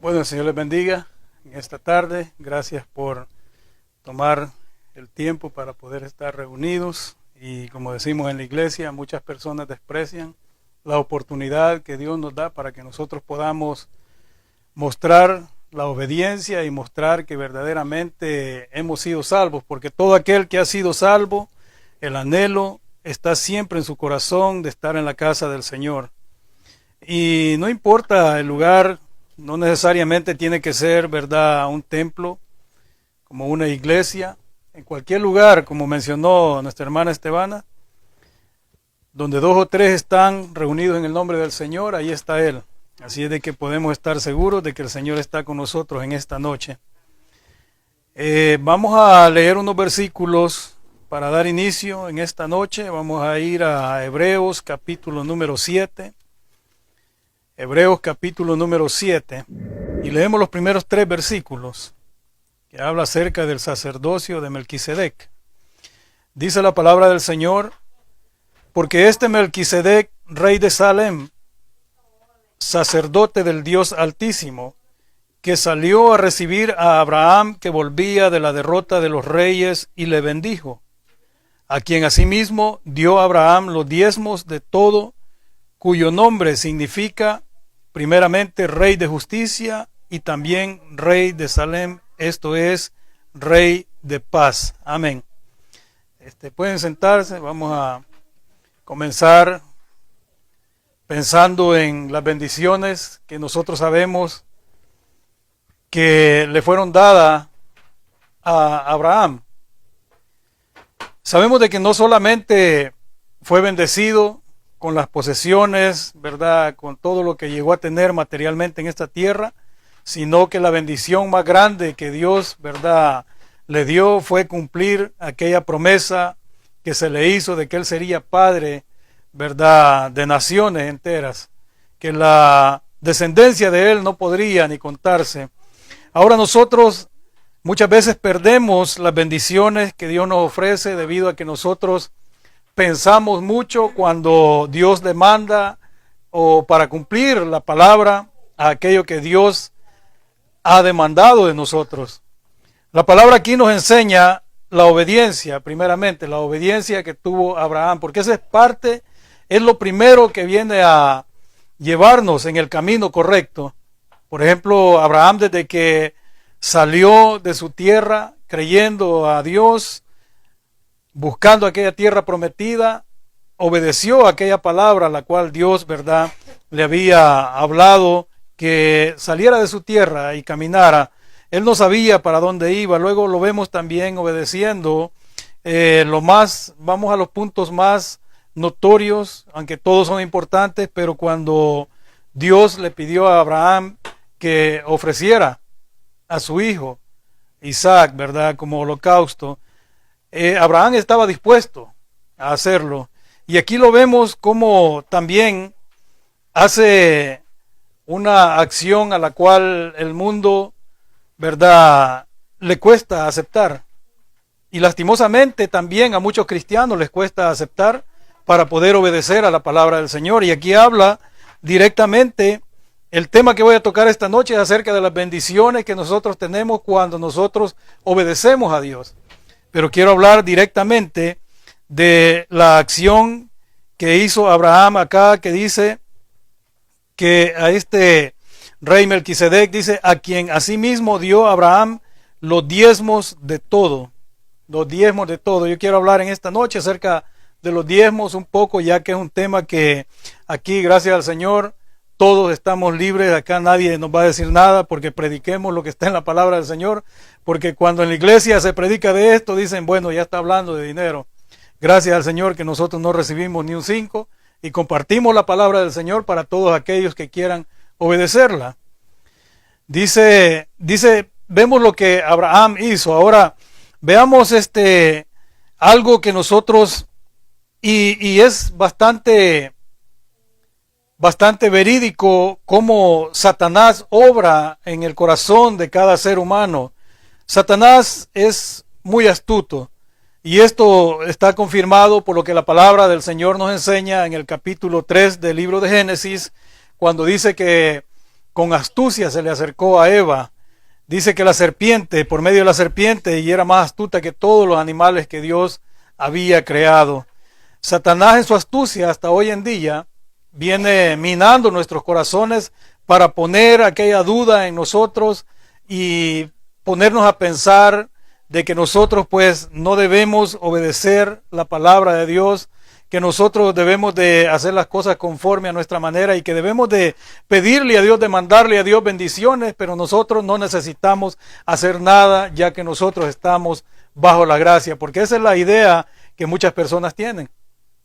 Bueno, el Señor les bendiga en esta tarde. Gracias por tomar el tiempo para poder estar reunidos. Y como decimos en la iglesia, muchas personas desprecian la oportunidad que Dios nos da para que nosotros podamos mostrar la obediencia y mostrar que verdaderamente hemos sido salvos, porque todo aquel que ha sido salvo, el anhelo está siempre en su corazón de estar en la casa del Señor. Y no importa el lugar, no necesariamente tiene que ser, ¿verdad?, un templo, como una iglesia. En cualquier lugar, como mencionó nuestra hermana Estebana, donde 2 o 3 están reunidos en el nombre del Señor, ahí está Él. Así es de que podemos estar seguros de que el Señor está con nosotros en esta noche. Vamos a leer unos versículos para dar inicio en esta noche. Vamos a ir a Hebreos capítulo número 7. Hebreos capítulo número 7. Y leemos los primeros 3 versículos que habla acerca del sacerdocio de Melquisedec. Dice la palabra del Señor: porque este Melquisedec, rey de Salem, sacerdote del Dios Altísimo, que salió a recibir a Abraham, que volvía de la derrota de los reyes, y le bendijo, a quien asimismo dio a Abraham los diezmos de todo, cuyo nombre significa primeramente Rey de Justicia y también Rey de Salem, esto es, Rey de Paz. Amén. Pueden sentarse. Vamos a comenzar pensando en las bendiciones que nosotros sabemos que le fueron dadas a Abraham. Sabemos de que no solamente fue bendecido con las posesiones, ¿verdad?, con todo lo que llegó a tener materialmente en esta tierra, sino que la bendición más grande que Dios, ¿verdad?, le dio fue cumplir aquella promesa que se le hizo de que él sería padre, ¿verdad?, de naciones enteras, que la descendencia de él no podría ni contarse. Ahora nosotros muchas veces perdemos las bendiciones que Dios nos ofrece debido a que nosotros pensamos mucho cuando Dios demanda o para cumplir la palabra a aquello que Dios ha demandado de nosotros. La palabra aquí nos enseña la obediencia, primeramente, la obediencia que tuvo Abraham, porque esa es lo primero que viene a llevarnos en el camino correcto. Por ejemplo, Abraham, desde que salió de su tierra creyendo a Dios, buscando aquella tierra prometida, obedeció a aquella palabra a la cual Dios, ¿verdad?, le había hablado que saliera de su tierra y caminara. Él no sabía para dónde iba. Luego lo vemos también obedeciendo vamos a los puntos más notorios, aunque todos son importantes, pero cuando Dios le pidió a Abraham que ofreciera a su hijo Isaac, ¿verdad?, como holocausto, Abraham estaba dispuesto a hacerlo. Y aquí lo vemos como también hace una acción a la cual el mundo, ¿verdad?, le cuesta aceptar. Y lastimosamente también a muchos cristianos les cuesta aceptar para poder obedecer a la palabra del Señor. Y aquí habla directamente, el tema que voy a tocar esta noche es acerca de las bendiciones que nosotros tenemos cuando nosotros obedecemos a Dios. Pero quiero hablar directamente de la acción que hizo Abraham acá, que dice que a este rey Melquisedec, dice, a quien asimismo dio Abraham los diezmos de todo. Los diezmos de todo. Yo quiero hablar en esta noche acerca de los diezmos un poco, ya que es un tema que aquí, gracias al Señor, todos estamos libres. Acá nadie nos va a decir nada porque prediquemos lo que está en la palabra del Señor. Porque cuando en la iglesia se predica de esto, dicen, bueno, ya está hablando de dinero. Gracias al Señor que nosotros no recibimos ni un 5 y compartimos la palabra del Señor para todos aquellos que quieran obedecerla. Dice, vemos lo que Abraham hizo. Ahora veamos algo que nosotros, y es bastante verídico cómo Satanás obra en el corazón de cada ser humano. Satanás es muy astuto y esto está confirmado por lo que la palabra del Señor nos enseña en el capítulo 3 del libro de Génesis, cuando dice que con astucia se le acercó a Eva. Dice que la serpiente, por medio de la serpiente, y era más astuta que todos los animales que Dios había creado. Satanás en su astucia hasta hoy en día viene minando nuestros corazones para poner aquella duda en nosotros y ponernos a pensar de que nosotros pues no debemos obedecer la palabra de Dios, que nosotros debemos de hacer las cosas conforme a nuestra manera y que debemos de pedirle a Dios, de mandarle a Dios bendiciones, pero nosotros no necesitamos hacer nada ya que nosotros estamos bajo la gracia, porque esa es la idea que muchas personas tienen,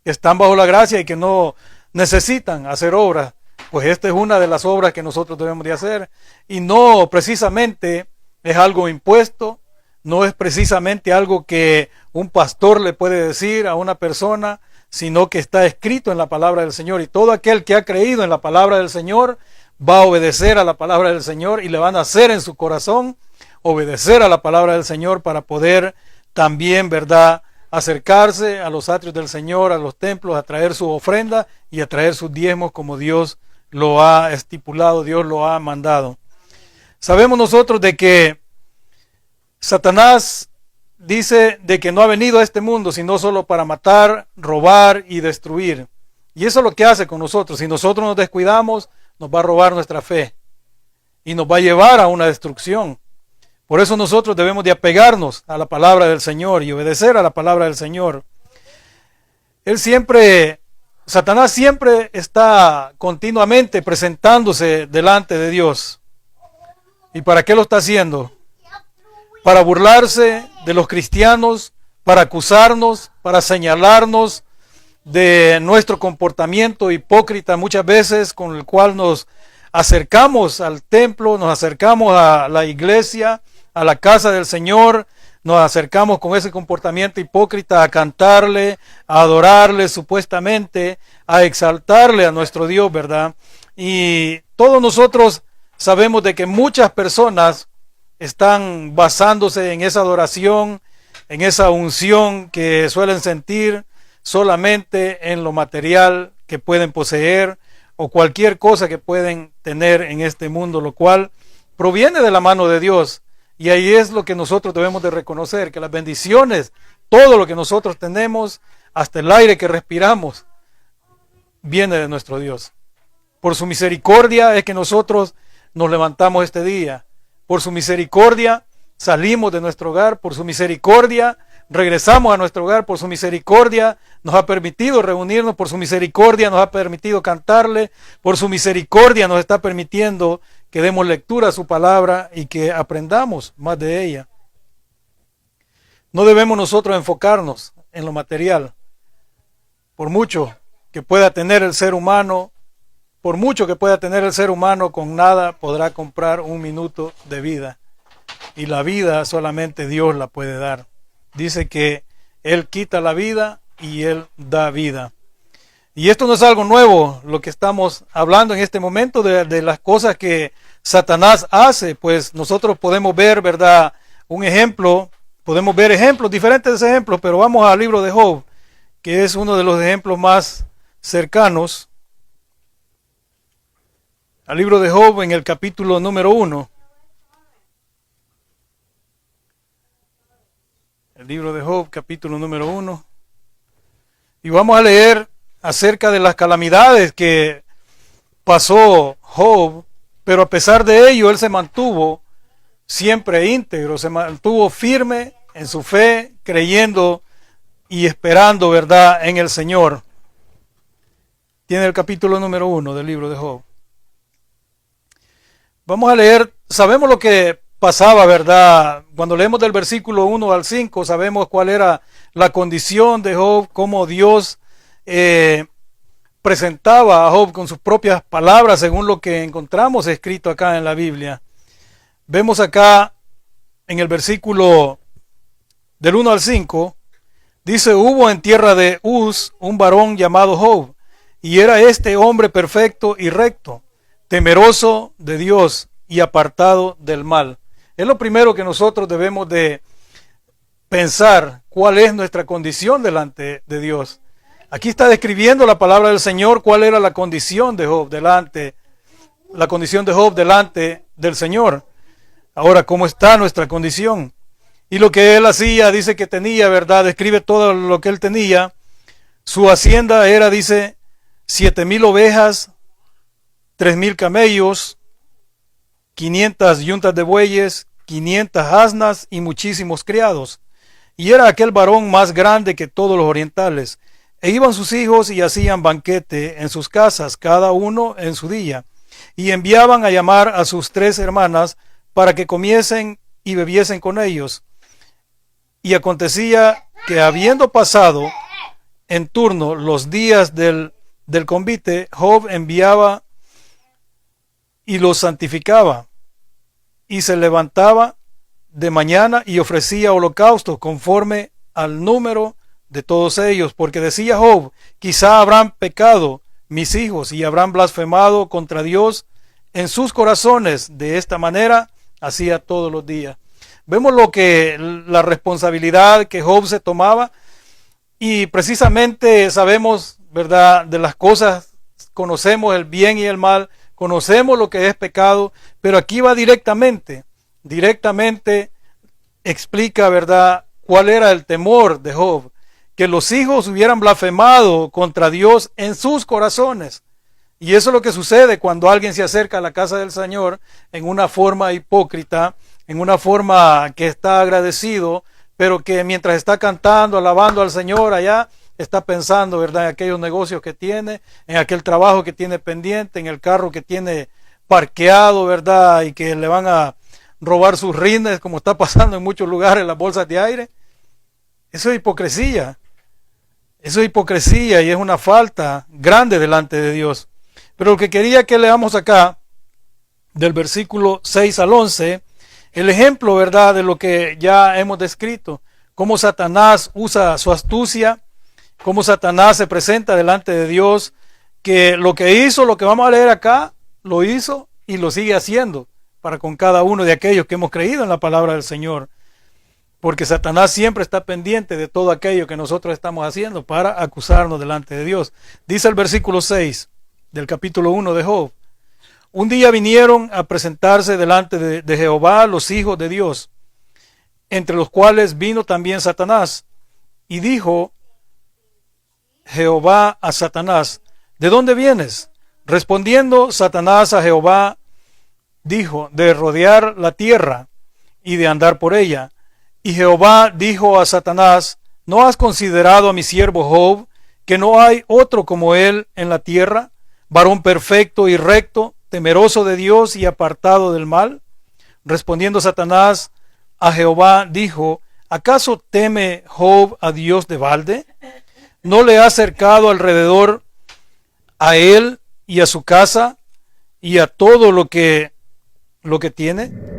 que están bajo la gracia y que no necesitan hacer obras. Pues esta es una de las obras que nosotros debemos de hacer y no precisamente es algo impuesto, no es precisamente algo que un pastor le puede decir a una persona, sino que está escrito en la palabra del Señor y todo aquel que ha creído en la palabra del Señor va a obedecer a la palabra del Señor y le van a hacer en su corazón obedecer a la palabra del Señor para poder también, ¿verdad?, acercarse a los atrios del Señor, a los templos, a traer su ofrenda y a traer sus diezmos como Dios lo ha estipulado, Dios lo ha mandado. Sabemos nosotros de que Satanás dice de que no ha venido a este mundo sino solo para matar, robar y destruir. Y eso es lo que hace con nosotros. Si nosotros nos descuidamos, nos va a robar nuestra fe y nos va a llevar a una destrucción. Por eso nosotros debemos de apegarnos a la palabra del Señor y obedecer a la palabra del Señor. Satanás siempre está continuamente presentándose delante de Dios. ¿Y para qué lo está haciendo? Para burlarse de los cristianos, para acusarnos, para señalarnos de nuestro comportamiento hipócrita muchas veces con el cual nos acercamos al templo, nos acercamos a la iglesia, a la casa del Señor, nos acercamos con ese comportamiento hipócrita a cantarle, a adorarle supuestamente, a exaltarle a nuestro Dios, ¿verdad? Y todos nosotros sabemos de que muchas personas están basándose en esa adoración, en esa unción que suelen sentir solamente en lo material que pueden poseer o cualquier cosa que pueden tener en este mundo, lo cual proviene de la mano de Dios. Y ahí es lo que nosotros debemos de reconocer, que las bendiciones, todo lo que nosotros tenemos, hasta el aire que respiramos, viene de nuestro Dios. Por su misericordia es que nosotros nos levantamos este día. Por su misericordia salimos de nuestro hogar. Por su misericordia regresamos a nuestro hogar. Por su misericordia nos ha permitido reunirnos. Por su misericordia nos ha permitido cantarle. Por su misericordia nos está permitiendo que demos lectura a su palabra y que aprendamos más de ella. No debemos nosotros enfocarnos en lo material. Por mucho que pueda tener el ser humano, con nada podrá comprar un minuto de vida. Y la vida solamente Dios la puede dar. Dice que Él quita la vida y Él da vida. Y esto no es algo nuevo, lo que estamos hablando en este momento de las cosas que Satanás hace, pues nosotros podemos ver, ¿verdad?, un ejemplo, podemos ver ejemplos, diferentes ejemplos, pero vamos al libro de Job, que es uno de los ejemplos más cercanos. Al libro de Job en el capítulo número 1. El libro de Job, capítulo número 1. Y vamos a leer acerca de las calamidades que pasó Job, pero a pesar de ello él se mantuvo siempre íntegro, se mantuvo firme en su fe, creyendo y esperando, ¿verdad?, en el Señor. Tiene el capítulo número 1 del libro de Job. Vamos a leer, sabemos lo que pasaba, ¿verdad? Cuando leemos del versículo 1 al 5, sabemos cuál era la condición de Job, cómo Dios presentaba a Job con sus propias palabras, según lo que encontramos escrito acá en la Biblia. Vemos acá en el versículo del 1 al 5, dice: hubo en tierra de Uz un varón llamado Job, y era este hombre perfecto y recto, temeroso de Dios y apartado del mal. Es lo primero que nosotros debemos de pensar, cuál es nuestra condición delante de Dios. Aquí está describiendo la palabra del Señor cuál era la condición de Job delante la condición de Job delante del Señor. Ahora, ¿cómo está nuestra condición? Y lo que él hacía, dice que tenía, ¿verdad? Describe todo lo que él tenía. Su hacienda era, dice, 7,000 ovejas, 3,000 camellos, 500 yuntas de bueyes, 500 asnas y muchísimos criados. Y era aquel varón más grande que todos los orientales. E iban sus hijos y hacían banquete en sus casas, cada uno en su día. Y enviaban a llamar a sus 3 hermanas para que comiesen y bebiesen con ellos. Y acontecía que habiendo pasado en turno los días del convite, Job enviaba y los santificaba. Y se levantaba de mañana y ofrecía holocaustos conforme al número de todos ellos, porque decía Job, quizá habrán pecado mis hijos y habrán blasfemado contra Dios en sus corazones. De esta manera hacía todos los días. Vemos la responsabilidad que Job se tomaba, y precisamente sabemos, ¿verdad?, de las cosas, conocemos el bien y el mal, conocemos lo que es pecado, pero aquí va directamente explica, ¿verdad?, cuál era el temor de Job, que los hijos hubieran blasfemado contra Dios en sus corazones. Y eso es lo que sucede cuando alguien se acerca a la casa del Señor en una forma hipócrita, en una forma que está agradecido, pero que mientras está cantando, alabando al Señor allá, está pensando, ¿verdad?, en aquellos negocios que tiene, en aquel trabajo que tiene pendiente, en el carro que tiene parqueado, ¿verdad?, y que le van a robar sus rines, como está pasando en muchos lugares, las bolsas de aire. Eso es hipocresía. Eso es hipocresía y es una falta grande delante de Dios. Pero lo que quería que leamos acá, del versículo 6 al 11, el ejemplo, ¿verdad?, de lo que ya hemos descrito, cómo Satanás usa su astucia, cómo Satanás se presenta delante de Dios, que lo que hizo, lo que vamos a leer acá, lo hizo y lo sigue haciendo para con cada uno de aquellos que hemos creído en la palabra del Señor. Porque Satanás siempre está pendiente de todo aquello que nosotros estamos haciendo para acusarnos delante de Dios. Dice el versículo 6 del capítulo 1 de Job: un día vinieron a presentarse delante de Jehová los hijos de Dios, entre los cuales vino también Satanás. Y dijo Jehová a Satanás: ¿de dónde vienes? Respondiendo Satanás a Jehová, dijo: de rodear la tierra y de andar por ella. Y Jehová dijo a Satanás: ¿no has considerado a mi siervo Job, que no hay otro como él en la tierra, varón perfecto y recto, temeroso de Dios y apartado del mal? Respondiendo Satanás a Jehová, dijo: ¿acaso teme Job a Dios de balde? ¿No le ha cercado alrededor a él y a su casa y a todo lo que tiene?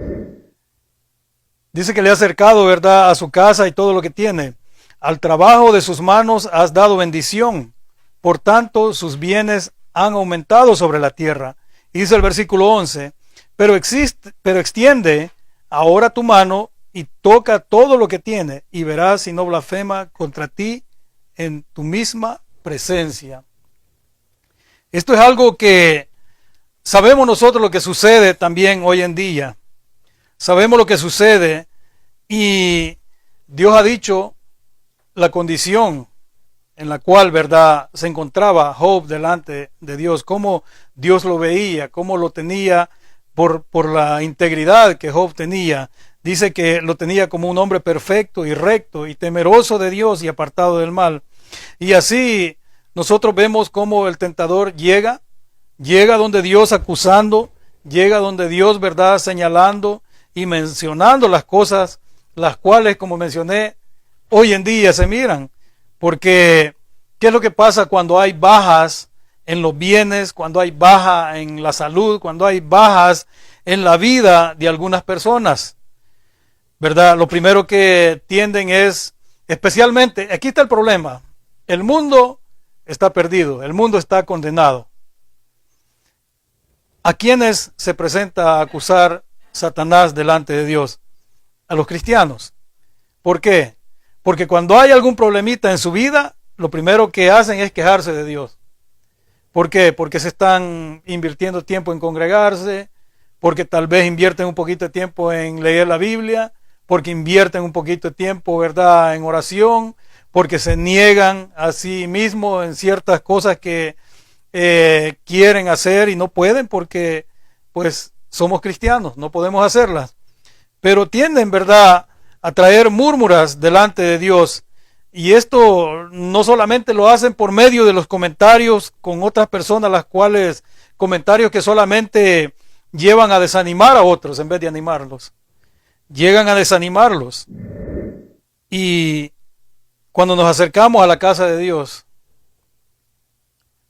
Dice que le ha acercado, ¿verdad?, a su casa y todo lo que tiene. Al trabajo de sus manos has dado bendición. Por tanto, sus bienes han aumentado sobre la tierra. Y dice el versículo 11, pero extiende ahora tu mano y toca todo lo que tiene, y verás si no blasfema contra ti en tu misma presencia. Esto es algo que sabemos nosotros lo que sucede también hoy en día. Sabemos lo que sucede, y Dios ha dicho la condición en la cual, ¿verdad?, se encontraba Job delante de Dios, cómo Dios lo veía, cómo lo tenía por la integridad que Job tenía. Dice que lo tenía como un hombre perfecto y recto y temeroso de Dios y apartado del mal. Y así nosotros vemos cómo el tentador llega donde Dios acusando, llega donde Dios, ¿verdad?, señalando y mencionando las cosas, las cuales, como mencioné, hoy en día se miran. Porque, ¿qué es lo que pasa cuando hay bajas en los bienes, cuando hay baja en la salud, cuando hay bajas en la vida de algunas personas? ¿Verdad? Lo primero que tienden es, especialmente, aquí está el problema: el mundo está perdido, el mundo está condenado. ¿A quiénes se presenta a acusar Satanás delante de Dios? A los cristianos. ¿Por qué? Porque cuando hay algún problemita en su vida, lo primero que hacen es quejarse de Dios. ¿Por qué? Porque se están invirtiendo tiempo en congregarse, porque tal vez invierten un poquito de tiempo en leer la Biblia, porque invierten un poquito de tiempo, ¿verdad?, en oración, porque se niegan a sí mismos en ciertas cosas que quieren hacer y no pueden porque pues somos cristianos, no podemos hacerlas. Pero tienden, ¿verdad?, a traer murmuras delante de Dios. Y esto no solamente lo hacen por medio de los comentarios con otras personas, las cuales comentarios que solamente llevan a desanimar a otros en vez de animarlos. Llegan a desanimarlos. Y cuando nos acercamos a la casa de Dios,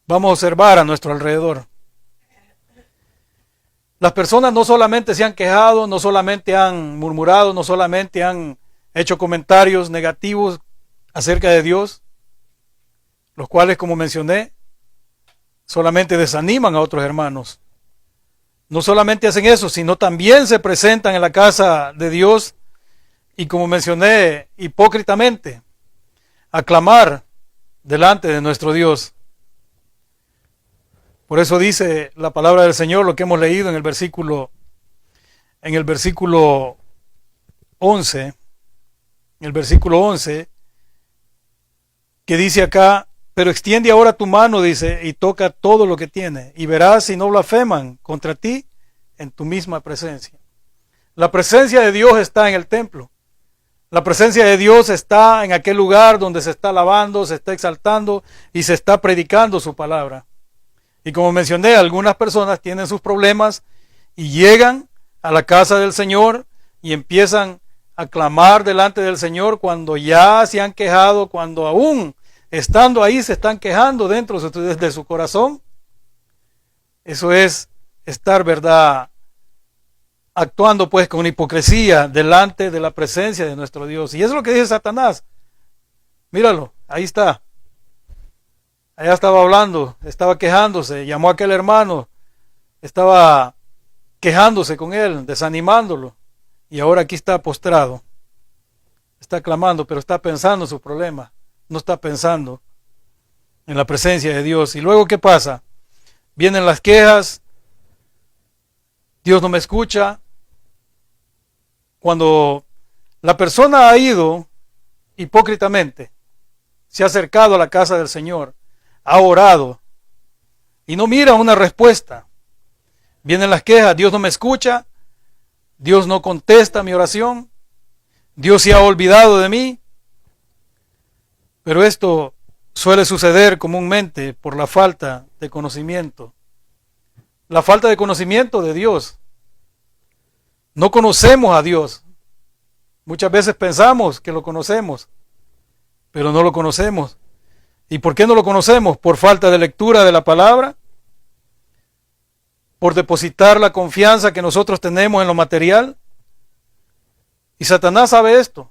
vamos a observar a nuestro alrededor. Las personas no solamente se han quejado, no solamente han murmurado, no solamente han hecho comentarios negativos acerca de Dios, los cuales, como mencioné, solamente desaniman a otros hermanos. No solamente hacen eso, sino también se presentan en la casa de Dios y, como mencioné, hipócritamente, a clamar delante de nuestro Dios. Por eso dice la palabra del Señor, lo que hemos leído en el versículo 11, que dice acá: pero extiende ahora tu mano, dice, y toca todo lo que tiene, y verás si no blasfeman contra ti en tu misma presencia. La presencia de Dios está en el templo. La presencia de Dios está en aquel lugar donde se está alabando, se está exaltando y se está predicando su palabra. Y como mencioné, algunas personas tienen sus problemas y llegan a la casa del Señor y empiezan a clamar delante del Señor cuando ya se han quejado, cuando aún estando ahí se están quejando dentro de su corazón. Eso es estar, ¿verdad?, actuando pues con hipocresía delante de la presencia de nuestro Dios. Y eso es lo que dice Satanás. Míralo, ahí está. Allá estaba hablando, estaba quejándose, llamó a aquel hermano, estaba quejándose con él, desanimándolo. Y ahora aquí está postrado. Está clamando, pero está pensando en su problema. No está pensando en la presencia de Dios. Y luego, ¿qué pasa? Vienen las quejas. Dios no me escucha. Cuando la persona ha ido hipócritamente, se ha acercado a la casa del Señor, ha orado y no mira una respuesta, vienen las quejas: Dios no me escucha, Dios no contesta mi oración, Dios se ha olvidado de mí. Pero esto suele suceder comúnmente por la falta de conocimiento. La falta de conocimiento de Dios. No conocemos a Dios. Muchas veces pensamos que lo conocemos, pero no lo conocemos. ¿Y por qué no lo conocemos? Por falta de lectura de la palabra, por depositar la confianza que nosotros tenemos en lo material. Y Satanás sabe esto.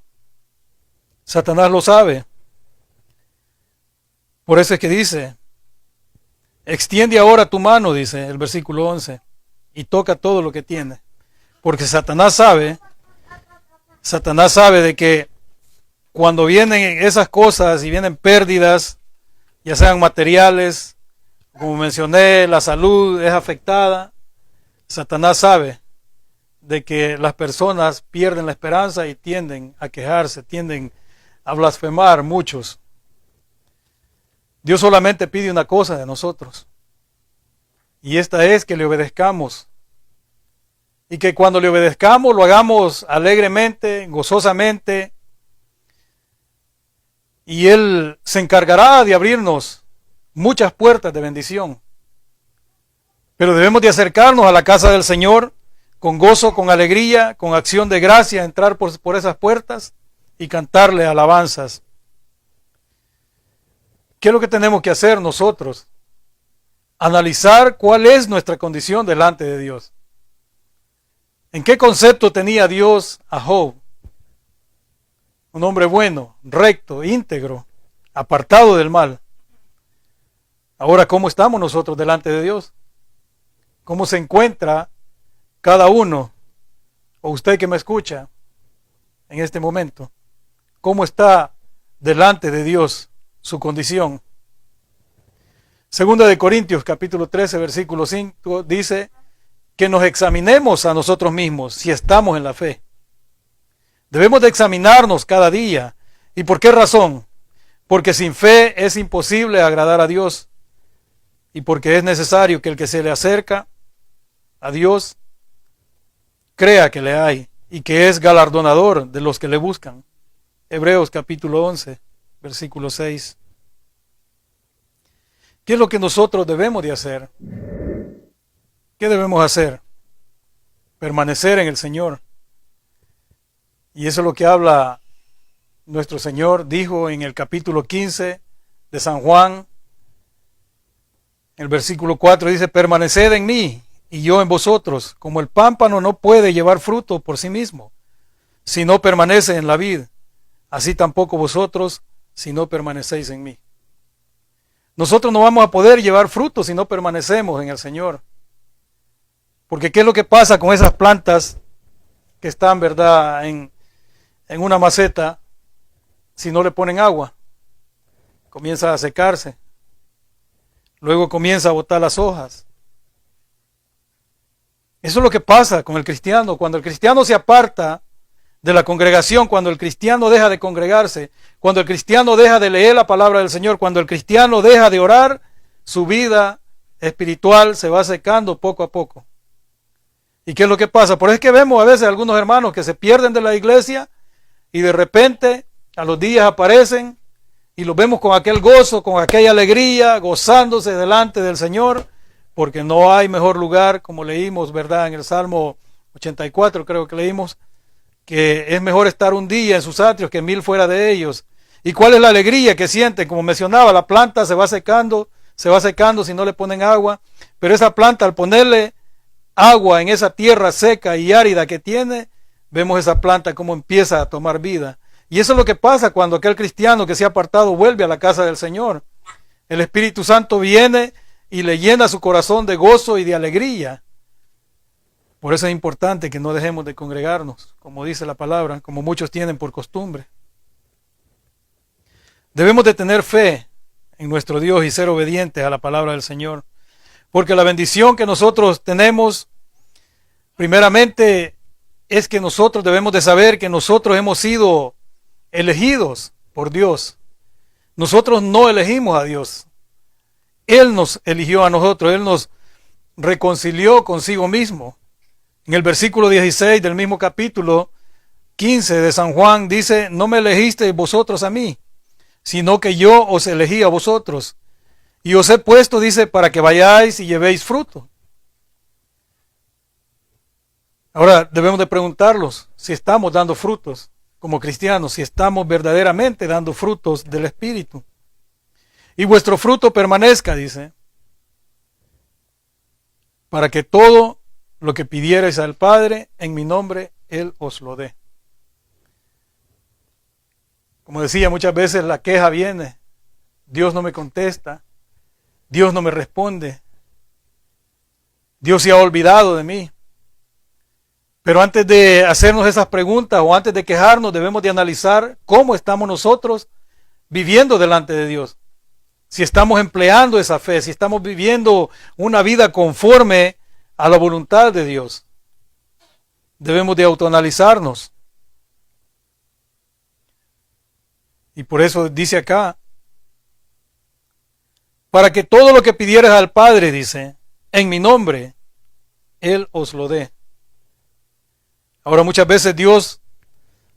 Satanás lo sabe. Por eso es que dice: extiende ahora tu mano, dice el versículo 11, y toca todo lo que tiene. Porque Satanás sabe de que cuando vienen esas cosas y vienen pérdidas, ya sean materiales, como mencioné, la salud es afectada, Satanás sabe de que las personas pierden la esperanza y tienden a quejarse, tienden a blasfemar muchos. Dios solamente pide una cosa de nosotros, y esta es que le obedezcamos. Y que cuando le obedezcamos lo hagamos alegremente, gozosamente, y Él se encargará de abrirnos muchas puertas de bendición. Pero debemos de acercarnos a la casa del Señor con gozo, con alegría, con acción de gracia, entrar por esas puertas y cantarle alabanzas. ¿Qué es lo que tenemos que hacer nosotros? Analizar cuál es nuestra condición delante de Dios. ¿En qué concepto tenía Dios a Job? Un hombre bueno, recto, íntegro, apartado del mal. Ahora, ¿cómo estamos nosotros delante de Dios? ¿Cómo se encuentra cada uno, o usted que me escucha en este momento? ¿Cómo está delante de Dios su condición? Segunda de Corintios, capítulo 13, versículo 5, dice que nos examinemos a nosotros mismos si estamos en la fe. Debemos de examinarnos cada día. ¿Y por qué razón? Porque sin fe es imposible agradar a Dios. Y porque es necesario que el que se le acerca a Dios crea que le hay y que es galardonador de los que le buscan. Hebreos capítulo 11, versículo 6. ¿Qué es lo que nosotros debemos de hacer? ¿Qué debemos hacer? Permanecer en el Señor. Y eso es lo que habla nuestro Señor. Dijo en el capítulo 15 de San Juan, el versículo 4 dice: permaneced en mí y yo en vosotros, como el pámpano no puede llevar fruto por sí mismo, si no permanece en la vid, así tampoco vosotros, si no permanecéis en mí. Nosotros no vamos a poder llevar fruto si no permanecemos en el Señor. Porque ¿qué es lo que pasa con esas plantas que están, verdad, en una maceta si no le ponen agua? Comienza a secarse. Luego comienza a botar las hojas. Eso es lo que pasa con el cristiano. Cuando el cristiano se aparta de la congregación, cuando el cristiano deja de congregarse, cuando el cristiano deja de leer la palabra del Señor, cuando el cristiano deja de orar, su vida espiritual se va secando poco a poco. ¿Y qué es lo que pasa? Por eso es que vemos a veces algunos hermanos que se pierden de la iglesia y de repente a los días aparecen y los vemos con aquel gozo, con aquella alegría, gozándose delante del Señor, porque no hay mejor lugar, como leímos, ¿verdad? En el Salmo 84 creo que leímos, que es mejor estar un día en sus atrios que 1000 fuera de ellos. ¿Y cuál es la alegría que sienten? Como mencionaba, la planta se va secando si no le ponen agua, pero esa planta, al ponerle agua en esa tierra seca y árida que tiene, vemos esa planta como empieza a tomar vida. Y eso es lo que pasa cuando aquel cristiano que se ha apartado vuelve a la casa del Señor. El Espíritu Santo viene y le llena su corazón de gozo y de alegría. Por eso es importante que no dejemos de congregarnos, como dice la palabra, como muchos tienen por costumbre. Debemos de tener fe en nuestro Dios y ser obedientes a la palabra del Señor, porque la bendición que nosotros tenemos, primeramente, es que nosotros debemos de saber que nosotros hemos sido elegidos por Dios. Nosotros no elegimos a Dios. Él nos eligió a nosotros, Él nos reconcilió consigo mismo. En el versículo 16 del mismo capítulo 15 de San Juan dice: no me elegisteis vosotros a mí, sino que yo os elegí a vosotros. Y os he puesto, dice, para que vayáis y llevéis fruto. Ahora debemos de preguntarlos si estamos dando frutos como cristianos, si estamos verdaderamente dando frutos del Espíritu. Y vuestro fruto permanezca, dice, para que todo lo que pidierais al Padre en mi nombre, Él os lo dé. Como decía, muchas veces la queja viene: Dios no me contesta, Dios no me responde, Dios se ha olvidado de mí. Pero antes de hacernos esas preguntas o antes de quejarnos, debemos de analizar cómo estamos nosotros viviendo delante de Dios. Si estamos empleando esa fe, si estamos viviendo una vida conforme a la voluntad de Dios. Debemos de autoanalizarnos. Y por eso dice acá: para que todo lo que pidieres al Padre, dice, en mi nombre, Él os lo dé. Ahora, muchas veces Dios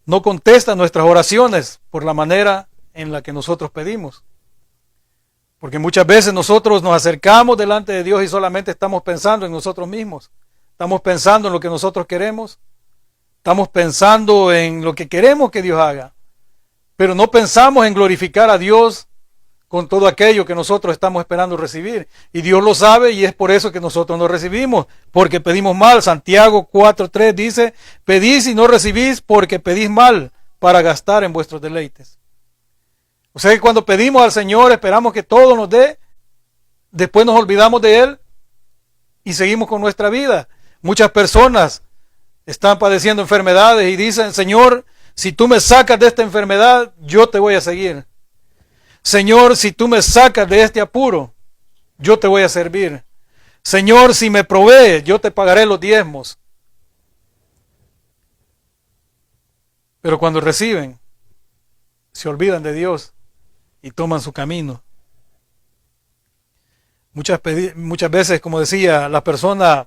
no contesta nuestras oraciones por la manera en la que nosotros pedimos. Porque muchas veces nosotros nos acercamos delante de Dios y solamente estamos pensando en nosotros mismos. Estamos pensando en lo que nosotros queremos. Estamos pensando en lo que queremos que Dios haga. Pero no pensamos en glorificar a Dios con todo aquello que nosotros estamos esperando recibir. Y Dios lo sabe y es por eso que nosotros no recibimos, porque pedimos mal. Santiago 4:3 dice: pedís y no recibís porque pedís mal para gastar en vuestros deleites. O sea que cuando pedimos al Señor esperamos que todo nos dé, después nos olvidamos de Él y seguimos con nuestra vida. Muchas personas están padeciendo enfermedades y dicen: Señor, si tú me sacas de esta enfermedad, yo te voy a seguir. Señor, si tú me sacas de este apuro, yo te voy a servir. Señor, si me provees, yo te pagaré los diezmos. Pero cuando reciben, se olvidan de Dios y toman su camino. Muchas veces, como decía, la persona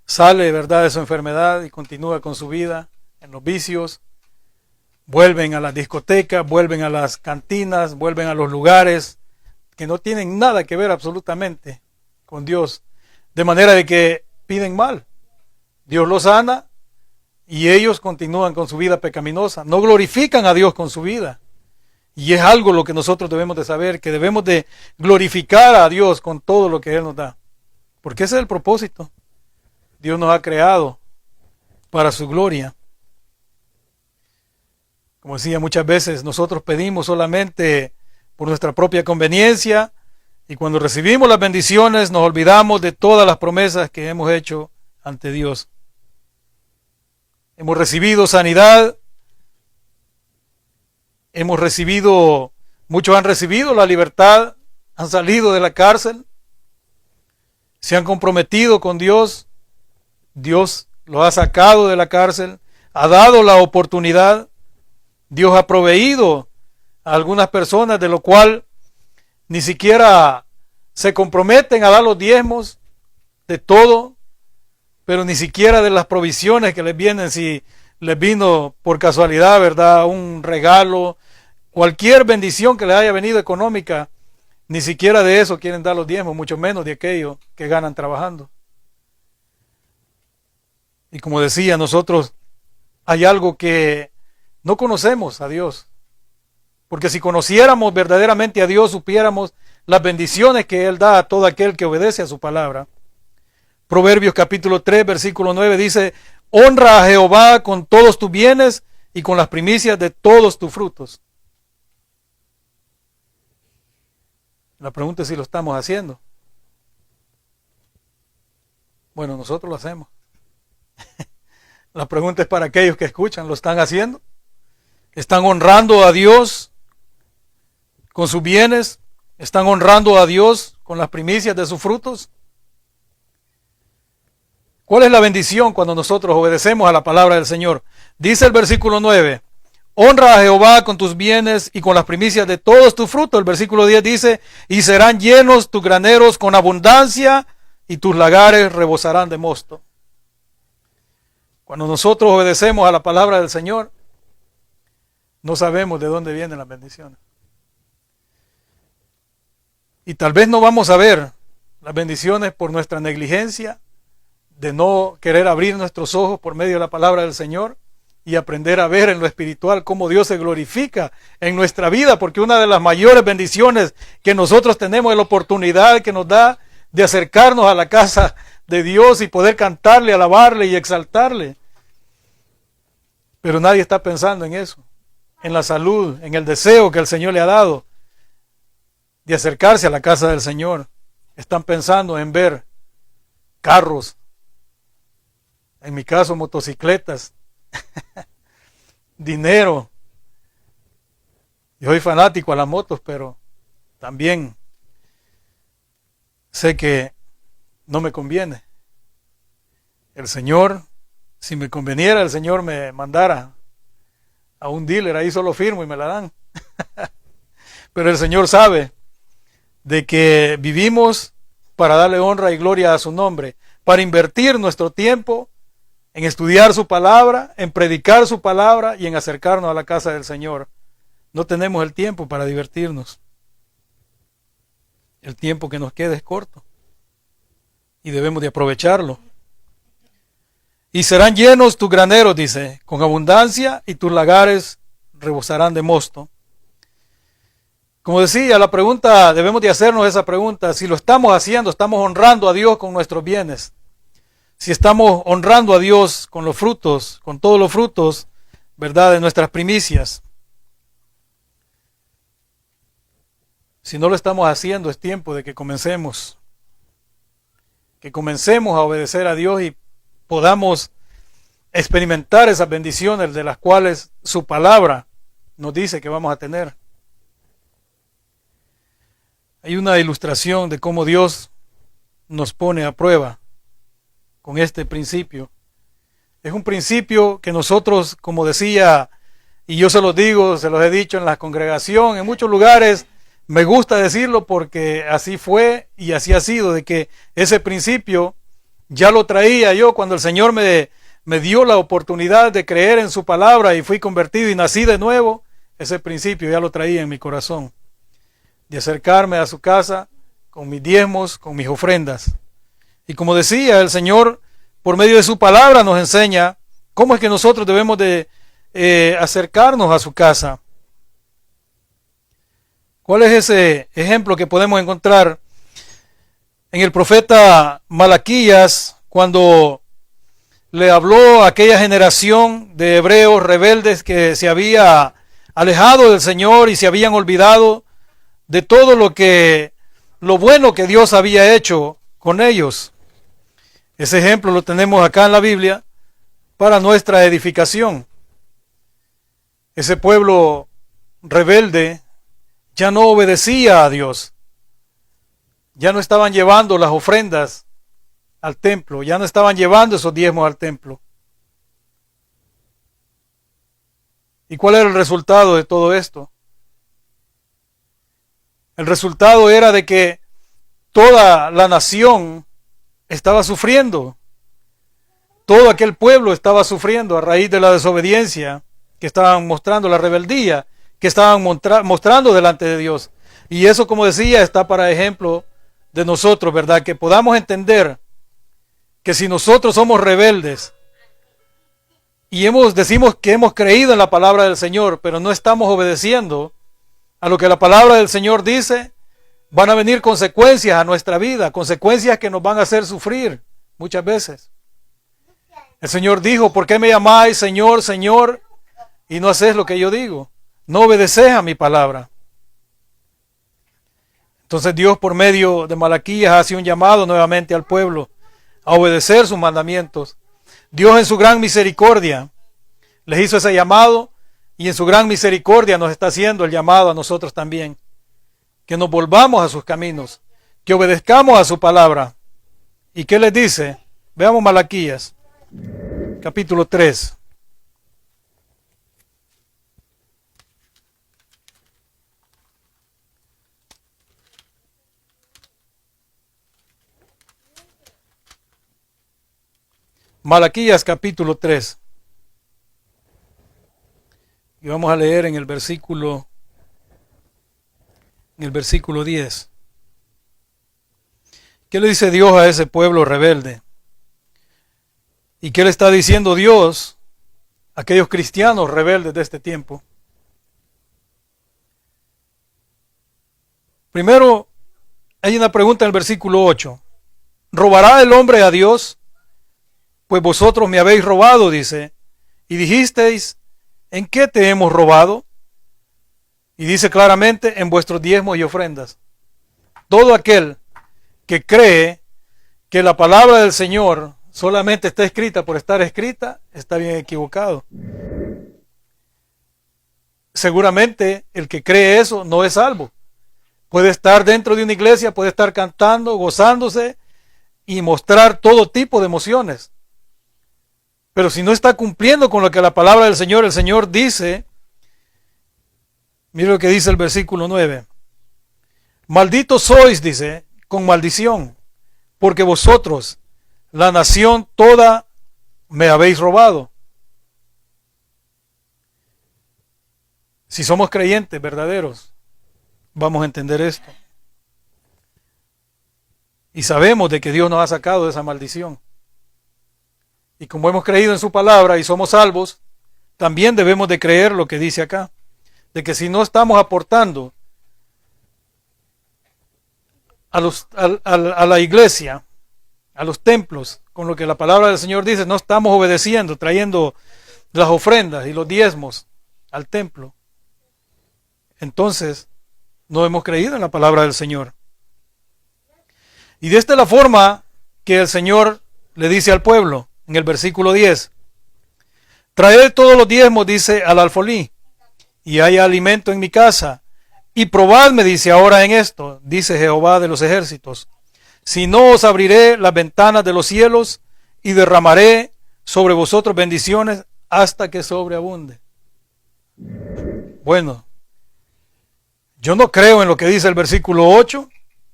sale, ¿verdad?, de su enfermedad y continúa con su vida en los vicios. Vuelven a las discotecas, vuelven a las cantinas, vuelven a los lugares que no tienen nada que ver absolutamente con Dios. De manera de que piden mal. Dios los sana y ellos continúan con su vida pecaminosa. No glorifican a Dios con su vida. Y es algo lo que nosotros debemos de saber, que debemos de glorificar a Dios con todo lo que Él nos da. Porque ese es el propósito. Dios nos ha creado para su gloria. Como decía, muchas veces nosotros pedimos solamente por nuestra propia conveniencia y cuando recibimos las bendiciones nos olvidamos de todas las promesas que hemos hecho ante Dios. Hemos recibido sanidad. Muchos han recibido la libertad, han salido de la cárcel, se han comprometido con Dios, Dios los ha sacado de la cárcel, ha dado la oportunidad, Dios ha proveído a algunas personas de lo cual ni siquiera se comprometen a dar los diezmos de todo, pero ni siquiera de las provisiones que les vienen, si les vino por casualidad, ¿verdad?, un regalo, cualquier bendición que les haya venido económica, ni siquiera de eso quieren dar los diezmos, mucho menos de aquello que ganan trabajando. Y como decía, nosotros hay algo que no conocemos a Dios, porque si conociéramos verdaderamente a Dios, supiéramos las bendiciones que Él da a todo aquel que obedece a su palabra. Proverbios capítulo 3, versículo 9 dice: honra a Jehová con todos tus bienes y con las primicias de todos tus frutos. La pregunta es si lo estamos haciendo. Bueno, nosotros lo hacemos. La pregunta es para aquellos que escuchan, ¿lo están haciendo? ¿Están honrando a Dios con sus bienes? ¿Están honrando a Dios con las primicias de sus frutos? ¿Cuál es la bendición cuando nosotros obedecemos a la palabra del Señor? Dice el versículo 9, honra a Jehová con tus bienes y con las primicias de todos tus frutos. El versículo 10 dice, y serán llenos tus graneros con abundancia y tus lagares rebosarán de mosto. Cuando nosotros obedecemos a la palabra del Señor, no sabemos de dónde vienen las bendiciones. Y tal vez no vamos a ver las bendiciones por nuestra negligencia, de no querer abrir nuestros ojos por medio de la palabra del Señor y aprender a ver en lo espiritual cómo Dios se glorifica en nuestra vida, porque una de las mayores bendiciones que nosotros tenemos es la oportunidad que nos da de acercarnos a la casa de Dios y poder cantarle, alabarle y exaltarle. Pero nadie está pensando en eso, en la salud, en el deseo que el Señor le ha dado de acercarse a la casa del Señor. Están pensando en ver carros, en mi caso motocicletas, dinero. Yo soy fanático a las motos, pero también sé que no me conviene. El Señor, si me conveniera, el Señor me mandara a un dealer, ahí solo firmo y me la dan. Pero el Señor sabe de que vivimos para darle honra y gloria a su nombre, para invertir nuestro tiempo en estudiar su palabra, en predicar su palabra y en acercarnos a la casa del Señor. No tenemos el tiempo para divertirnos. El tiempo que nos queda es corto y debemos de aprovecharlo. Y serán llenos tus graneros, dice, con abundancia, y tus lagares rebosarán de mosto. Como decía, la pregunta, debemos de hacernos esa pregunta: si lo estamos haciendo, estamos honrando a Dios con nuestros bienes. Si estamos honrando a Dios con los frutos, con todos los frutos, ¿verdad?, de nuestras primicias. Si no lo estamos haciendo, es tiempo de que comencemos a obedecer a Dios y podamos experimentar esas bendiciones de las cuales su palabra nos dice que vamos a tener. Hay una ilustración de cómo Dios nos pone a prueba con este principio. Es un principio que nosotros, como decía, y yo se los digo, se los he dicho en la congregación, en muchos lugares, me gusta decirlo porque así fue y así ha sido, de que ese principio ya lo traía yo cuando el Señor me dio la oportunidad de creer en su palabra y fui convertido y nací de nuevo. Ese principio ya lo traía en mi corazón, de acercarme a su casa con mis diezmos, con mis ofrendas. Y como decía, el Señor, por medio de su palabra, nos enseña cómo es que nosotros debemos de acercarnos a su casa. ¿Cuál es ese ejemplo que podemos encontrar en el profeta Malaquías, cuando le habló a aquella generación de hebreos rebeldes que se había alejado del Señor y se habían olvidado de todo lo bueno que Dios había hecho con ellos? Ese ejemplo lo tenemos acá en la Biblia para nuestra edificación. Ese pueblo rebelde ya no obedecía a Dios. Ya no estaban llevando las ofrendas al templo, ya no estaban llevando esos diezmos al templo. ¿Y cuál era el resultado de todo esto? El resultado era de que toda la nación estaba sufriendo. Todo aquel pueblo estaba sufriendo a raíz de la desobediencia que estaban mostrando, la rebeldía que estaban mostrando delante de Dios. Y eso, como decía, está para ejemplo de nosotros, ¿verdad? Que podamos entender que si nosotros somos rebeldes y decimos que hemos creído en la palabra del Señor, pero no estamos obedeciendo a lo que la palabra del Señor dice, van a venir consecuencias a nuestra vida, consecuencias que nos van a hacer sufrir muchas veces. El Señor dijo: ¿por qué me llamáis Señor, Señor, y no hacéis lo que yo digo? No obedecéis a mi palabra. Entonces Dios, por medio de Malaquías, hace un llamado nuevamente al pueblo a obedecer sus mandamientos. Dios, en su gran misericordia, les hizo ese llamado, y en su gran misericordia nos está haciendo el llamado a nosotros también, que nos volvamos a sus caminos, que obedezcamos a su palabra. ¿Y qué les dice? Veamos Malaquías, capítulo 3. Malaquías capítulo 3. Y vamos a leer en el versículo 10. ¿Qué le dice Dios a ese pueblo rebelde? ¿Y qué le está diciendo Dios a aquellos cristianos rebeldes de este tiempo? Primero, hay una pregunta en el versículo 8. ¿Robará el hombre a Dios? Pues vosotros me habéis robado, dice, y dijisteis: ¿en qué te hemos robado? Y dice claramente: en vuestros diezmos y ofrendas. Todo aquel que cree que la palabra del Señor solamente está escrita por estar escrita, está bien equivocado. Seguramente el que cree eso no es salvo. Puede estar dentro de una iglesia, puede estar cantando, gozándose y mostrar todo tipo de emociones. Pero si no está cumpliendo con lo que la palabra del Señor, el Señor dice, mire lo que dice el versículo 9. Malditos sois, dice, con maldición, porque vosotros, la nación toda, me habéis robado. Si somos creyentes verdaderos, vamos a entender esto. Y sabemos de que Dios nos ha sacado de esa maldición. Y como hemos creído en su palabra y somos salvos, también debemos de creer lo que dice acá, de que si no estamos aportando a la iglesia, a los templos, con lo que la palabra del Señor dice, no estamos obedeciendo, trayendo las ofrendas y los diezmos al templo, entonces no hemos creído en la palabra del Señor. Y de esta es la forma que el Señor le dice al pueblo, en el versículo 10, traed todos los diezmos, dice, al alfolí, y haya alimento en mi casa, Y probadme, dice, ahora en esto, dice Jehová de los ejércitos, si no os abriré las ventanas de los cielos y derramaré sobre vosotros bendiciones hasta que sobreabunde. Bueno, yo no creo en lo que dice el versículo 8,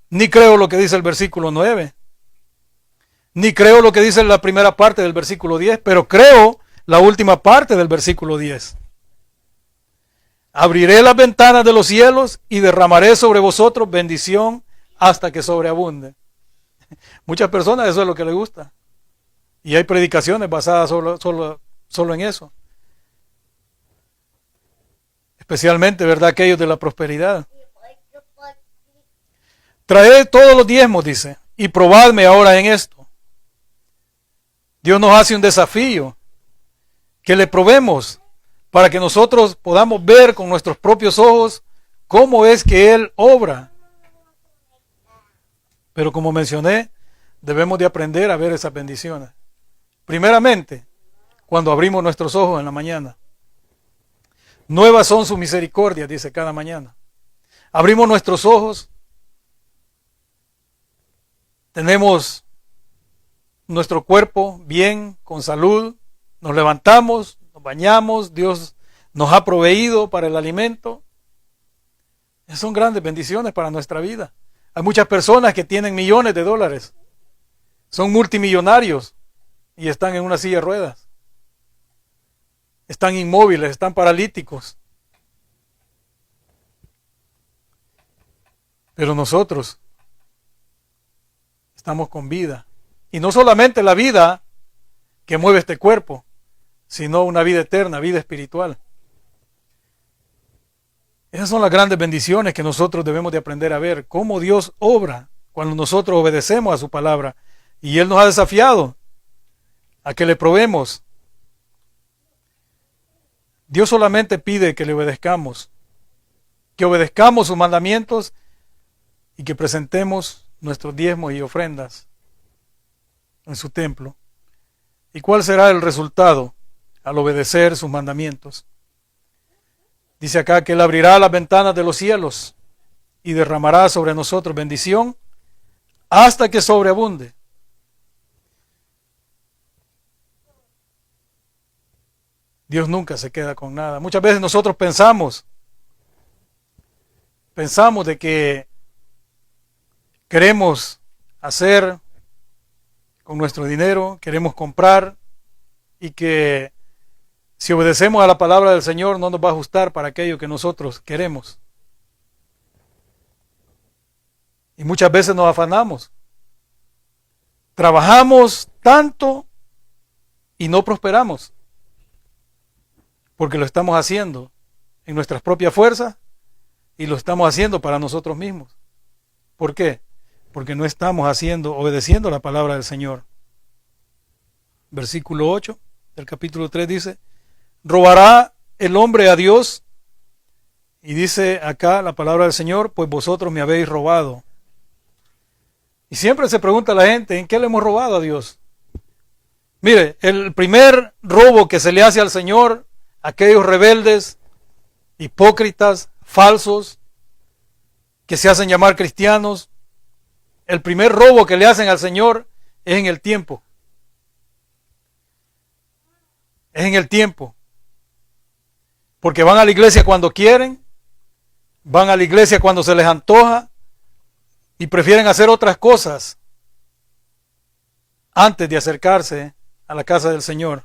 ni creo lo que dice el versículo 9, ni creo lo que dice la primera parte del versículo 10, pero creo la última parte del versículo 10. Abriré las ventanas de los cielos y derramaré sobre vosotros bendición hasta que sobreabunde. Muchas personas eso es lo que les gusta. Y hay predicaciones basadas solo en eso. Especialmente, ¿verdad?, aquellos de la prosperidad. Traed todos los diezmos, dice, y probadme ahora en esto. Dios nos hace un desafío, que le probemos para que nosotros podamos ver con nuestros propios ojos cómo es que Él obra. Pero como mencioné, debemos de aprender a ver esas bendiciones. Primeramente, cuando abrimos nuestros ojos en la mañana. Nuevas son sus misericordias, dice cada mañana. Abrimos nuestros ojos, tenemos nuestro cuerpo bien, con salud, nos levantamos, nos bañamos, Dios nos ha proveído para el alimento. Esas son grandes bendiciones para nuestra vida. Hay muchas personas que tienen millones de dólares, son multimillonarios y están en una silla de ruedas. Están inmóviles, están paralíticos. Pero nosotros estamos con vida. Y no solamente la vida que mueve este cuerpo, sino una vida eterna, vida espiritual. Esas son las grandes bendiciones que nosotros debemos de aprender a ver. Cómo Dios obra cuando nosotros obedecemos a su palabra. Y Él nos ha desafiado a que le probemos. Dios solamente pide que le obedezcamos, que obedezcamos sus mandamientos y que presentemos nuestros diezmos y ofrendas en su templo. ¿Y cuál será el resultado al obedecer sus mandamientos? Dice acá que Él abrirá las ventanas de los cielos y derramará sobre nosotros bendición hasta que sobreabunde. Dios nunca se queda con nada. Muchas veces nosotros pensamos de que queremos hacer con nuestro dinero, queremos comprar, y que si obedecemos a la palabra del Señor no nos va a ajustar para aquello que nosotros queremos. Y muchas veces nos afanamos. Trabajamos tanto y no prosperamos, porque lo estamos haciendo en nuestras propias fuerzas y lo estamos haciendo para nosotros mismos. ¿Por qué? Porque no estamos obedeciendo la palabra del Señor. Versículo 8 del capítulo 3 dice: ¿robará el hombre a Dios? Y dice acá la palabra del Señor: pues vosotros me habéis robado. Y siempre se pregunta la gente: ¿en qué le hemos robado a Dios? Mire, el primer robo que se le hace al Señor, aquellos rebeldes, hipócritas, falsos, que se hacen llamar cristianos, el primer robo que le hacen al Señor es en el tiempo. Es en el tiempo. Porque van a la iglesia cuando quieren, van a la iglesia cuando se les antoja y prefieren hacer otras cosas antes de acercarse a la casa del Señor.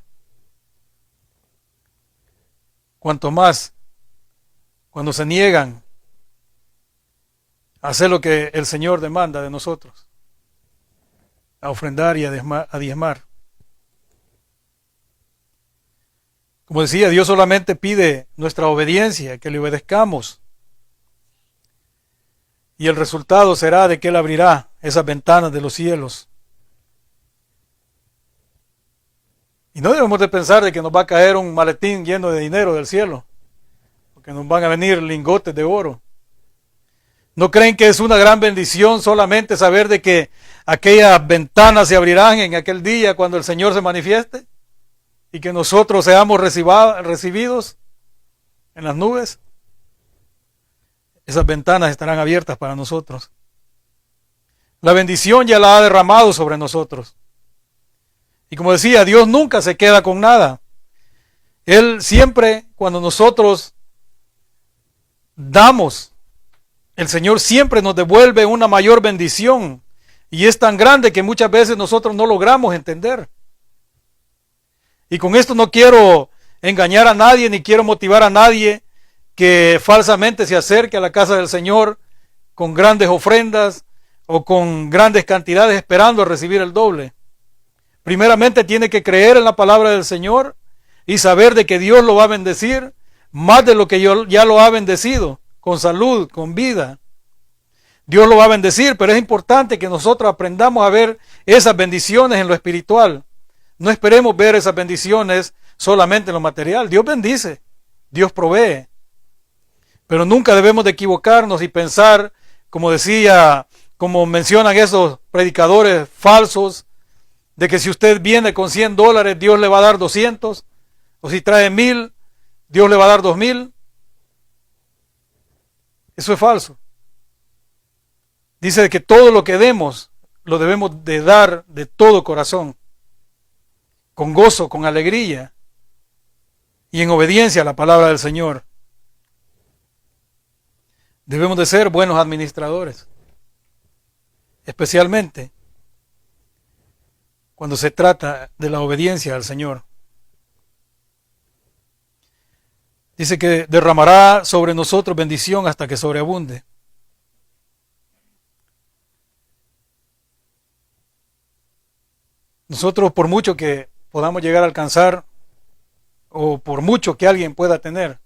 Cuanto más cuando se niegan a hacer lo que el Señor demanda de nosotros, a ofrendar y a diezmar. Como decía, Dios solamente pide nuestra obediencia, que le obedezcamos. Y el resultado será de que Él abrirá esas ventanas de los cielos. Y no debemos de pensar de que nos va a caer un maletín lleno de dinero del cielo, porque nos van a venir lingotes de oro. ¿No creen que es una gran bendición solamente saber de que aquellas ventanas se abrirán en aquel día cuando el Señor se manifieste? Y que nosotros seamos recibidos en las nubes. esas ventanas estarán abiertas para nosotros. La bendición ya la ha derramado sobre nosotros. Y como decía, Dios nunca se queda con nada. Él siempre, cuando nosotros damos, el Señor siempre nos devuelve una mayor bendición. Y es tan grande que muchas veces nosotros no logramos entender. Y con esto no quiero engañar a nadie, ni quiero motivar a nadie que falsamente se acerque a la casa del Señor con grandes ofrendas o con grandes cantidades esperando a recibir el doble. Primeramente tiene que creer en la palabra del Señor y saber de que Dios lo va a bendecir más de lo que ya lo ha bendecido, con salud, con vida. Dios lo va a bendecir, pero es importante que nosotros aprendamos a ver esas bendiciones en lo espiritual. No esperemos ver esas bendiciones solamente en lo material. Dios bendice, Dios provee. Pero nunca debemos de equivocarnos y pensar, como decía, como mencionan esos predicadores falsos, de que si usted viene con $100, Dios le va a dar 200, o si trae 1000, Dios le va a dar 2000. Eso es falso. Dice que todo lo que demos, lo debemos de dar de todo corazón, con gozo, con alegría, y en obediencia a la palabra del Señor. Debemos de ser buenos administradores, especialmente cuando se trata de la obediencia al Señor. Dice que derramará sobre nosotros bendición hasta que sobreabunde. Nosotros, por mucho que podamos llegar a alcanzar, o por mucho que alguien pueda tener,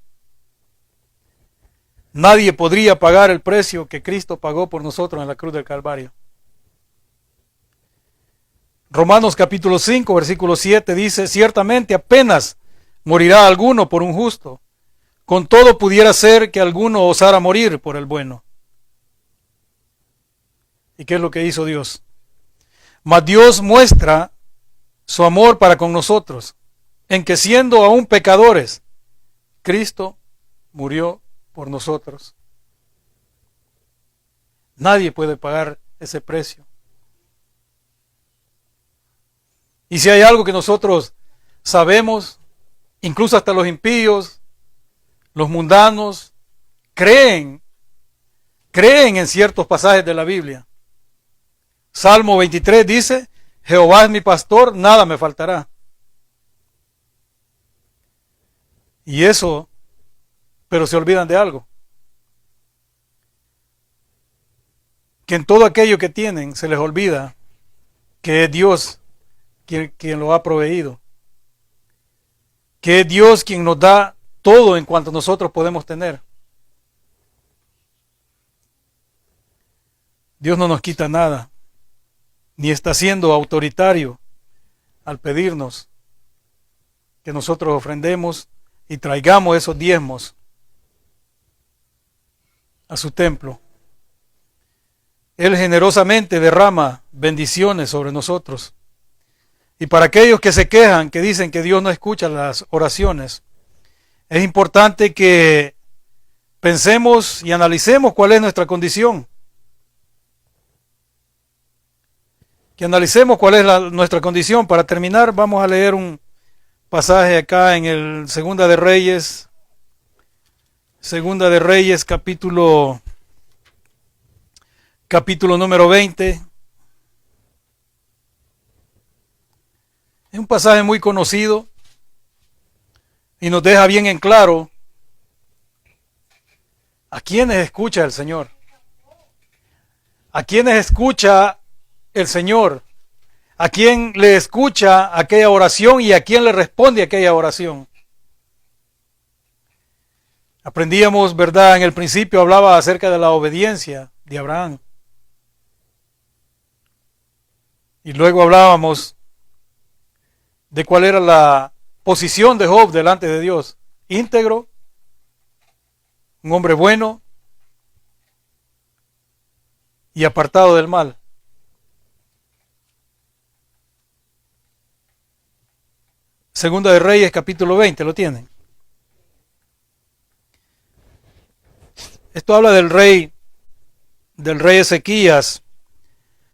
nadie podría pagar el precio que Cristo pagó por nosotros en la cruz del Calvario. Romanos capítulo 5, versículo 7 dice: ciertamente apenas morirá alguno por un justo, con todo pudiera ser que alguno osara morir por el bueno. ¿Y qué es lo que hizo Dios? Mas Dios muestra su amor para con nosotros, en que siendo aún pecadores, Cristo murió por nosotros. Nadie puede pagar ese precio. Y si hay algo que nosotros sabemos, incluso hasta los impíos, los mundanos, creen en ciertos pasajes de la Biblia. Salmo 23 dice: Jehová es mi pastor, nada me faltará. Y eso, pero se olvidan de algo. Que en todo aquello que tienen se les olvida que es Dios quien lo ha proveído. Que es Dios quien nos da todo en cuanto nosotros podemos tener. Dios no nos quita nada, ni está siendo autoritario al pedirnos que nosotros ofrendemos y traigamos esos diezmos a su templo. Él generosamente derrama bendiciones sobre nosotros. Y para aquellos que se quejan, que dicen que Dios no escucha las oraciones, es importante que pensemos y analicemos cuál es nuestra condición. Que analicemos cuál es nuestra condición. Para terminar, vamos a leer un pasaje acá en el Segunda de Reyes, capítulo número 20. Es un pasaje muy conocido y nos deja bien en claro a quiénes escucha el Señor. A quiénes escucha el Señor. A quién le escucha aquella oración y a quién le responde aquella oración. Aprendíamos, ¿verdad? En el principio hablaba acerca de la obediencia de Abraham. Y luego hablábamos de cuál era la posición de Job delante de Dios. Íntegro, un hombre bueno y apartado del mal. Segunda de Reyes, capítulo 20, ¿lo tienen? Esto habla del rey Ezequías.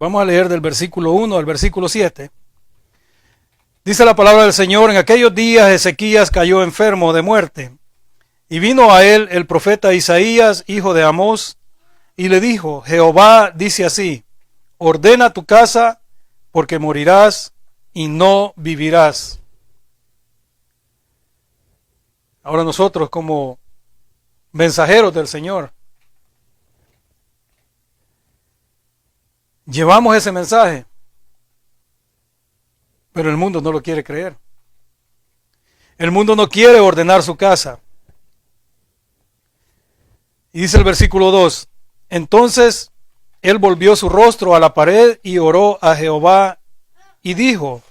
Vamos a leer del versículo 1 al versículo 7. Dice la palabra del Señor: en aquellos días Ezequías cayó enfermo de muerte, y vino a él el profeta Isaías, hijo de Amós, y le dijo: Jehová dice así: ordena tu casa, porque morirás y no vivirás. Ahora nosotros, como mensajeros del Señor, llevamos ese mensaje, pero el mundo no lo quiere creer. El mundo no quiere ordenar su casa. Y dice el versículo 2: entonces él volvió su rostro a la pared y oró a Jehová y dijo: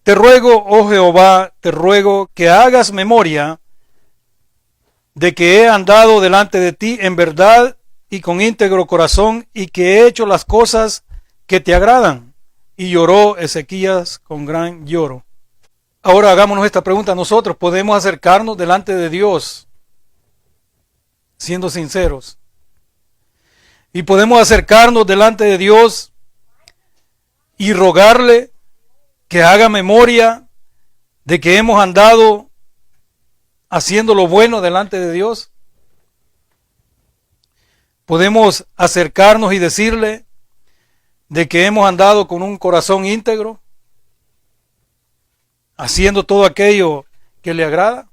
te ruego, oh Jehová, te ruego que hagas memoria de que he andado delante de ti en verdad y con íntegro corazón, y que he hecho las cosas que te agradan. Y lloró Ezequías con gran lloro. Ahora hagámonos esta pregunta: ¿nosotros podemos acercarnos delante de Dios siendo sinceros? Y podemos acercarnos delante de Dios y rogarle que haga memoria de que hemos andado haciendo lo bueno delante de Dios. Podemos acercarnos y decirle de que hemos andado con un corazón íntegro, haciendo todo aquello que le agrada.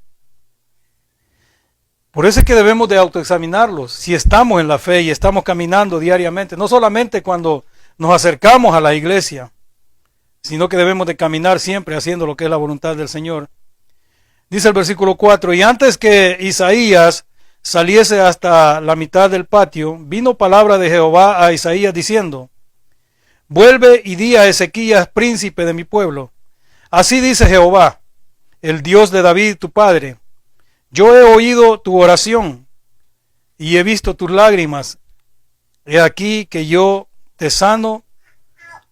Por eso es que debemos de autoexaminarlos, si estamos en la fe y estamos caminando diariamente, no solamente cuando nos acercamos a la iglesia, sino que debemos de caminar siempre haciendo lo que es la voluntad del Señor. Dice el versículo 4: y antes que Isaías saliese hasta la mitad del patio, vino palabra de Jehová a Isaías diciendo: vuelve y di a Ezequías, príncipe de mi pueblo: así dice Jehová, el Dios de David tu padre: yo he oído tu oración y he visto tus lágrimas. He aquí que yo te sano.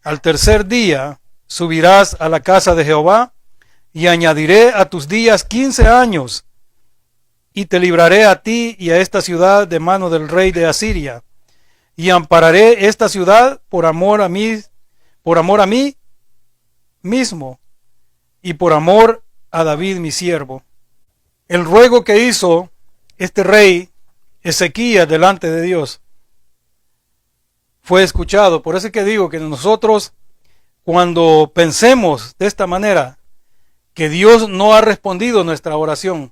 Al tercer día subirás a la casa de Jehová, y añadiré a tus días 15 años, y te libraré a ti y a esta ciudad de mano del rey de Asiria, y ampararé esta ciudad por amor a mí mismo, y por amor a David mi siervo. El ruego que hizo este rey Ezequías delante de Dios fue escuchado. Por eso es que digo que nosotros, cuando pensemos de esta manera, que Dios no ha respondido nuestra oración,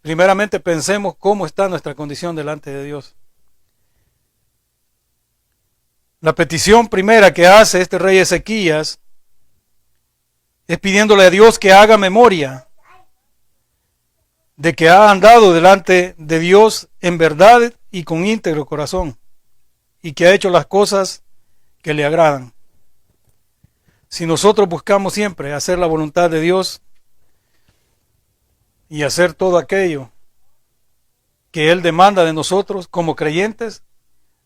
primeramente pensemos cómo está nuestra condición delante de Dios. La petición primera que hace este rey Ezequías es pidiéndole a Dios que haga memoria de que ha andado delante de Dios en verdad y con íntegro corazón, y que ha hecho las cosas que le agradan. Si nosotros buscamos siempre hacer la voluntad de Dios y hacer todo aquello que Él demanda de nosotros como creyentes,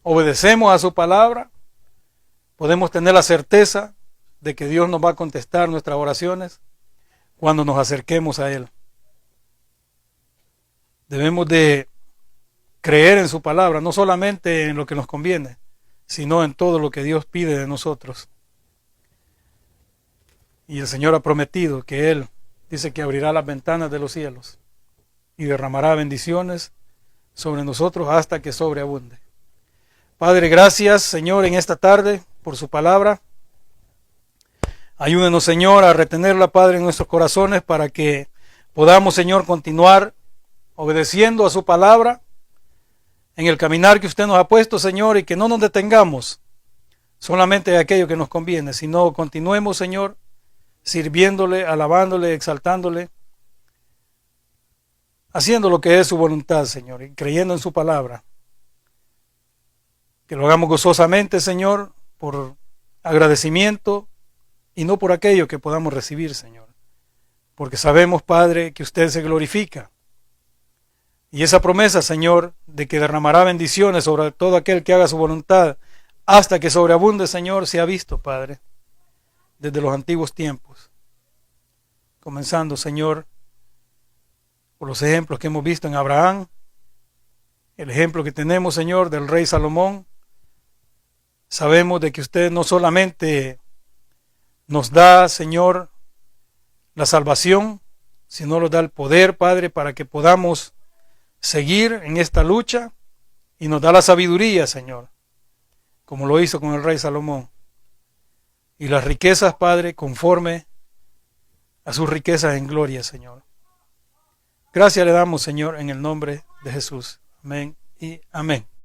obedecemos a su palabra, podemos tener la certeza de que Dios nos va a contestar nuestras oraciones cuando nos acerquemos a Él. Debemos de creer en su palabra, no solamente en lo que nos conviene, sino en todo lo que Dios pide de nosotros. Y el Señor ha prometido que Él dice que abrirá las ventanas de los cielos y derramará bendiciones sobre nosotros hasta que sobreabunde. Padre, gracias, Señor, en esta tarde por su palabra. Ayúdenos, Señor, a retenerla, Padre, en nuestros corazones para que podamos, Señor, continuar obedeciendo a su palabra en el caminar que usted nos ha puesto, Señor, y que no nos detengamos solamente de aquello que nos conviene, sino continuemos, Señor, sirviéndole, alabándole, exaltándole, haciendo lo que es su voluntad, Señor, y creyendo en su palabra. Que lo hagamos gozosamente, Señor, por agradecimiento y no por aquello que podamos recibir, Señor. Porque sabemos, Padre, que usted se glorifica. Y esa promesa, Señor, de que derramará bendiciones sobre todo aquel que haga su voluntad hasta que sobreabunde, Señor, se ha visto, Padre, desde los antiguos tiempos. Comenzando, Señor, por los ejemplos que hemos visto en Abraham, el ejemplo que tenemos, Señor, del rey Salomón. Sabemos de que usted no solamente nos da, Señor, la salvación, sino nos da el poder, Padre, para que podamos seguir en esta lucha, y nos da la sabiduría, Señor, como lo hizo con el rey Salomón, y las riquezas, Padre, conforme a sus riquezas en gloria, Señor. Gracias le damos, Señor, en el nombre de Jesús. Amén y amén.